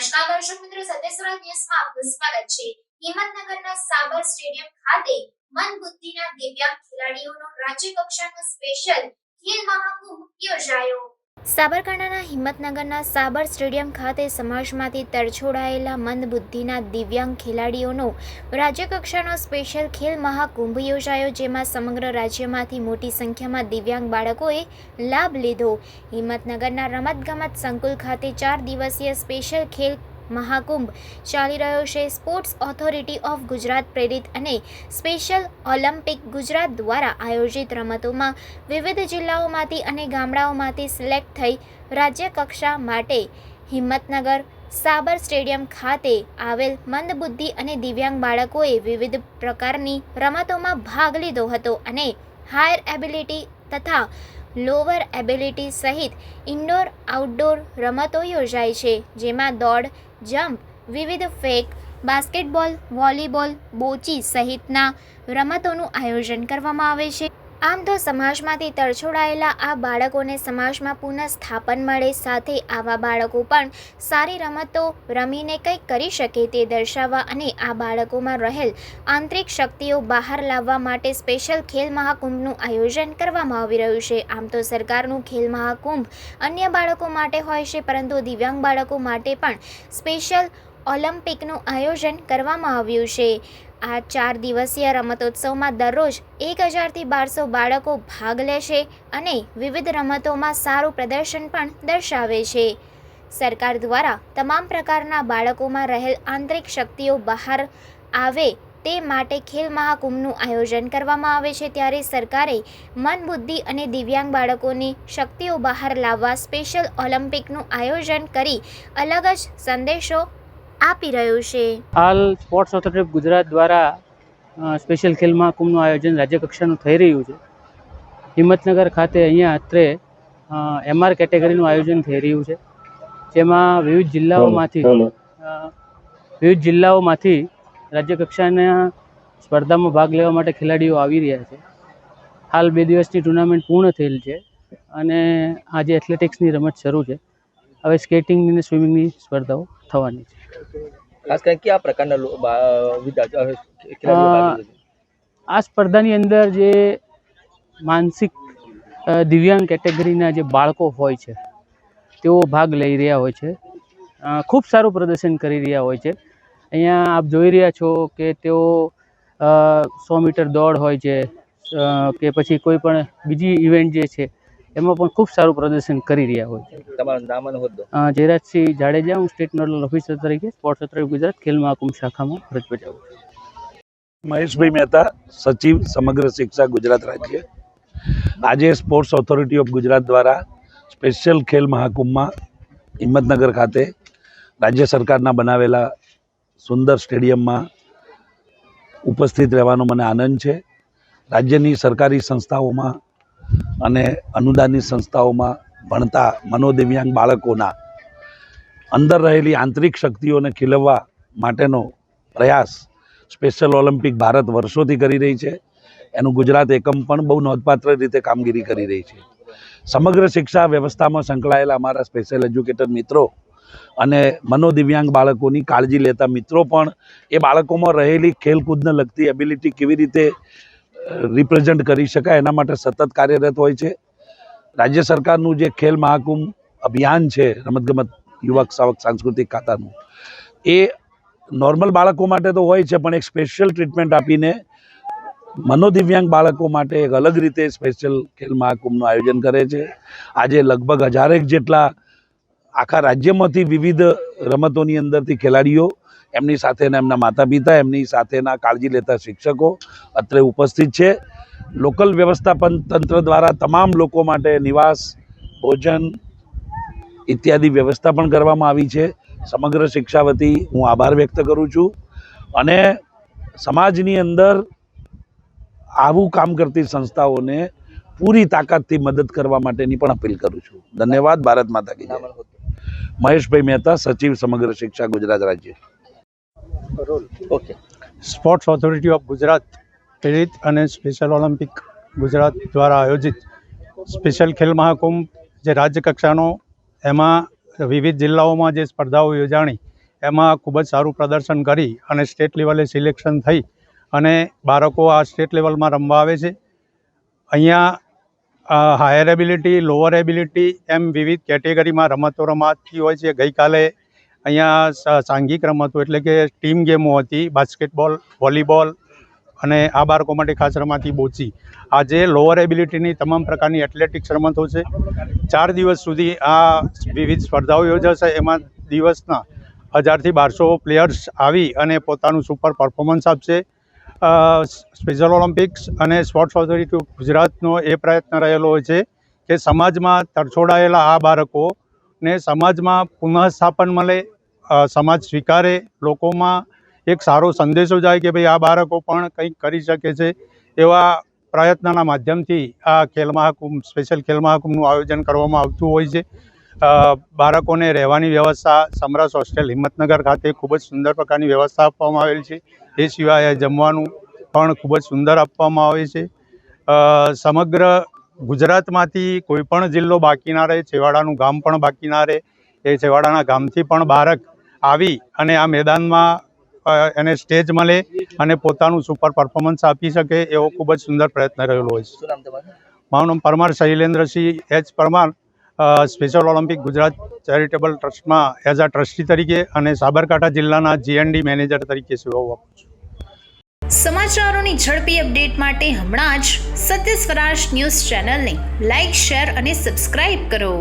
નમસ્કાર દર્શક મિત્રો, સત્યસુરા ન્યૂઝમાં આપનું સ્વાગત છે। હિંમતનગરના સાબર સ્ટેડિયમ ખાતે મંદબુદ્ધિના દિવ્યાંગ ખેલાડીઓનો રાજ્ય કક્ષાનો સ્પેશિયલ ખેલ મહાકુંભ યોજાયો। સાબરકાંઠાના હિંમતનગરના સાબર સ્ટેડિયમ ખાતે સમાજમાંથી તરછોડાયેલા મંદબુદ્ધિના દિવ્યાંગ ખેલાડીઓનો રાજ્યકક્ષાનો સ્પેશિયલ ખેલ મહાકુંભ યોજાયો, જેમાં સમગ્ર રાજ્યમાંથી મોટી સંખ્યામાં દિવ્યાંગ બાળકોએ લાભ લીધો। હિંમતનગરના રમતગમત સંકુલ ખાતે 4 દિવસીય સ્પેશિયલ ખેલ મહાકુંભ ચાલી રહ્યો છે। સ્પોર્ટ્સ ઓથોરિટી ઓફ ગુજરાત પ્રેરિત અને સ્પેશિયલ ઓલિમ્પિક ગુજરાત દ્વારા આયોજિત રમતોમાં વિવિધ જિલ્લાઓમાંથી અને ગામડાઓમાંથી સિલેક્ટ થઈ રાજ્ય કક્ષા માટે હિંમતનગર સાબર સ્ટેડિયમ ખાતે આવેલ મંદબુદ્ધિ અને દિવ્યાંગ બાળકોએ વિવિધ પ્રકારની રમતોમાં ભાગ લીધો હતો અને હાયર એબિલિટી તથા લોઅર એબિલિટી સહિત ઇન્ડોર આઉટડોર રમતો યોજાય છે, જેમાં દોડ, જમ્પ, વિવિધ ફેક, બાસ્કેટબોલ, વોલીબોલ, બોચી સહિતના રમતોનું આયોજન કરવામાં આવે છે। આમ તો સમાજમાંથી તરછોડાયેલા આ બાળકોને સમાજમાં પુનઃસ્થાપન મળે, સાથે આવા બાળકો પણ સારી રમતો રમીને કંઈક કરી શકે તે દર્શાવવા અને આ બાળકોમાં રહેલ આંતરિક શક્તિઓ બહાર લાવવા માટે સ્પેશિયલ ખેલ મહાકુંભનું આયોજન કરવામાં આવી રહ્યું છે। આમ તો સરકારનું ખેલ મહાકુંભ અન્ય બાળકો માટે હોય છે, પરંતુ દિવ્યાંગ બાળકો માટે પણ સ્પેશિયલ ઓલિમ્પિકનું આયોજન કરવામાં આવ્યું છે। આ 4 દિવસીય રમતોત્સવમાં દરરોજ 1000 થી 1200 બાળકો ભાગ લેશે અને વિવિધ રમતોમાં સારું પ્રદર્શન પણ દર્શાવે છે। સરકાર દ્વારા તમામ પ્રકારના બાળકોમાં રહેલ આંતરિક શક્તિઓ બહાર આવે તે માટે ખેલ મહાકુંભનું આયોજન કરવામાં આવે છે, ત્યારે સરકારે મન, બુદ્ધિ અને દિવ્યાંગ બાળકોની શક્તિઓ બહાર લાવવા સ્પેશિયલ ઓલિમ્પિકનું આયોજન કરી અલગ જ સંદેશો આપી રહ્યું છે। હાલ સ્પોર્ટ્સ ઓથોરિટી ઓફ ગુજરાત દ્વારા સ્પેશિયલ ખેલ મહાકુંભનું આયોજન રાજ્ય કક્ષાનું થઈ રહ્યું છે। હિંમતનગર ખાતે અહીંયા અત્રે MR કેટેગરીનું આયોજન થઈ રહ્યું છે, જેમાં વિવિધ જિલ્લાઓમાંથી રાજ્ય કક્ષાના સ્પર્ધામાં ભાગ લેવા માટે ખેલાડીઓ આવી રહ્યા છે। હાલ 2 દિવસની ટુર્નામેન્ટ પૂર્ણ થયેલ છે અને આજે એથ્લેટિક્સની રમત શરૂ છે। હવે સ્કેટિંગની અને સ્વિમિંગની સ્પર્ધાઓ થવાની છે। ખાસ કરીને કયા પ્રકારના આ સ્પર્ધાની અંદર જે માનસિક દિવ્યાંગ કેટેગરીના જે બાળકો હોય છે તેઓ ભાગ લઈ રહ્યા હોય છે, ખૂબ સારું પ્રદર્શન કરી રહ્યા હોય છે। અહીંયા આપ જોઈ રહ્યા છો કે તેઓ 100 મીટર દોડ હોય છે કે પછી કોઈ પણ બીજી ઇવેન્ટ જે છે એમાં પણ ખૂબ સારું પ્રદર્શન કરી રહ્યા હોય છે। તમારું નામ અને હોદ્દો? જયરાજસિંહ જાડેજા, હું સ્ટેટ નોડલ ઓફિસર તરીકે સ્પોર્ટ્સ ઓથોરિટી ગુજરાત ખેલ મહાકુંભ શાખામાં ફરજ બજાવું છું। મહેશભાઈ મહેતા, સચિવ સમગ્ર શિક્ષા ગુજરાત રાજ્ય। આજે સ્પોર્ટ્સ ઓથોરિટી ઓફ ગુજરાત દ્વારા સ્પેશિયલ ખેલ મહાકુંભમાં હિંમતનગર ખાતે રાજ્ય સરકારના બનાવેલા સુંદર સ્ટેડિયમમાં ઉપસ્થિત રહેવાનો મને આનંદ છે। રાજ્યની સરકારી સંસ્થાઓમાં અને અનુદાનિત સંસ્થાઓમાં ભણતા મનોદિવ્યાંગ બાળકોના અંદર રહેલી આંતરિક શક્તિઓને ખીલવવા માટેનો પ્રયાસ સ્પેશિયલ ઓલિમ્પિક ભારત વર્ષોથી કરી રહી છે। એનું ગુજરાત એકમ પણ બહુ નોંધપાત્ર રીતે કામગીરી કરી રહી છે। સમગ્ર શિક્ષા વ્યવસ્થામાં સંકળાયેલા અમારા સ્પેશિયલ એજ્યુકેટર મિત્રો અને મનોદિવ્યાંગ બાળકોની કાળજી લેતા મિત્રો પણ એ બાળકોમાં રહેલી ખેલકૂદને લગતી એબિલિટી કેવી રીતે રિપ્રેઝેન્ટ કરી શકાય એના માટે સતત કાર્યરત હોય છે। રાજ્ય સરકારનું જે ખેલ મહાકુંભ અભિયાન છે રમતગમત યુવક સાંસ્કૃતિક ખાતાનું, એ નોર્મલ બાળકો માટે તો હોય છે, પણ એક સ્પેશિયલ ટ્રીટમેન્ટ આપીને મનોદિવ્યાંગ બાળકો માટે એક અલગ રીતે સ્પેશિયલ ખેલ મહાકુંભનું આયોજન કરે છે। આજે લગભગ 1000 જેટલા આખા રાજ્યમાંથી વિવિધ રમતોની અંદરથી ખેલાડીઓ, એમની સાથેના એમના માતા પિતા, એમની સાથેના કાળજી લેતા શિક્ષકો અત્રે ઉપસ્થિત છે। લોકલ વ્યવસ્થાપન તંત્ર દ્વારા તમામ લોકો માટે નિવાસ, ભોજન ઇત્યાદિ વ્યવસ્થા પણ કરવામાં આવી છે। સમગ્ર શિક્ષા વતી હું આભાર વ્યક્ત કરું છું અને સમાજની અંદર આવું કામ કરતી સંસ્થાઓને પૂરી તાકાતથી મદદ કરવા માટેની પણ અપીલ કરું છું। ધન્યવાદ। ભારત માતા કી જય। મહેશભાઈ મહેતા, સચિવ સમગ્ર શિક્ષા ગુજરાત રાજ્ય। Okay. Sports authority of Gujarat પ્રેરિત અને સ્પેશિયલ ઓલિમ્પિક ગુજરાત દ્વારા આયોજિત સ્પેશિયલ ખેલ મહાકુંભ જે રાજ્ય કક્ષાનો, એમાં વિવિધ જિલ્લાઓમાં જે સ્પર્ધાઓ યોજાણી એમાં ખૂબ જ સારું પ્રદર્શન કરી અને સ્ટેટ લેવલે સિલેક્શન થઈ અને બાળકો આ સ્ટેટ લેવલમાં રમવા આવે છે. અહીંયા હાયર એબિલિટી, લોઅર એબિલિટી એમ વિવિધ કેટેગરીમાં રમતો રમાતી હોય છે. ગઈકાલે અહીંયા સાંઘિક રમતો એટલે કે ટીમ ગેમો હતી, બાસ્કેટબોલ, વોલીબોલ અને આ બાળકો માટે ખાસ રમાતી બોચી. આજે લોઅર એબિલિટીની તમામ પ્રકારની એથ્લેટિક્સ રમતો છે. 4 દિવસ સુધી આ વિવિધ સ્પર્ધાઓ યોજાશે. એમાં દિવસના 1000 થી 1200 પ્લેયર્સ આવી અને પોતાનું સુપર પરફોર્મન્સ આપશે. સ્પેશિયલ ઓલિમ્પિક્સ અને સ્પોર્ટ્સ ઓથોરિટી ઓફ ગુજરાતનો એ પ્રયત્ન રહેલો હોય છે કે સમાજમાં તરછોડાયેલા આ બાળકોને સમાજમાં પુનઃસ્થાપન મળે, સમાજ સ્વીકારે, લોકોમાં એક સારો સંદેશો જાય કે ભાઈ આ બાળકો પણ કંઈક કરી શકે છે. એવા પ્રયત્નના માધ્યમથી આ ખેલ મહાકુંભ, સ્પેશિયલ ખેલ મહાકુંભનું આયોજન કરવામાં આવતું હોય છે. બાળકોને રહેવાની વ્યવસ્થા સમરસ હોસ્ટેલ હિંમતનગર ખાતે ખૂબ જ સુંદર પ્રકારની વ્યવસ્થા આપવામાં આવેલ છે. એ સિવાય જમવાનું પણ ખૂબ જ સુંદર આપવામાં આવે છે. સમગ્ર ગુજરાતમાંથી કોઈ પણ જિલ્લો બાકી ના રહે, છેવાડાનું ગામ પણ બાકી ના રહે. એ છેવાડાના ગામથી પણ બાળક આવી અને આ મેદાનમાં એને સ્ટેજ મળે અને પોતાનું સુપર પરફોર્મન્સ આપી શકે એવો ખૂબ જ સુંદર પ્રયત્ન રહેલો હોય છે. શું નામ તમારું? મારું નામ Parmar Shailendrasinh H Parmar, special olympic Gujarat charitable ટ્રસ્ટમાં એઝ અ ટ્રસ્ટી તરીકે અને સાબરકાંઠા જિલ્લાના GND મેનેજર તરીકે સેવાઓ આપું છું. સમાચારોની ઝડપી અપડેટ માટે હમણાં જ સત્ય સ્વરાજ ન્યૂઝ ચેનલને લાઇક, શેર અને સબસ્ક્રાઇબ કરો.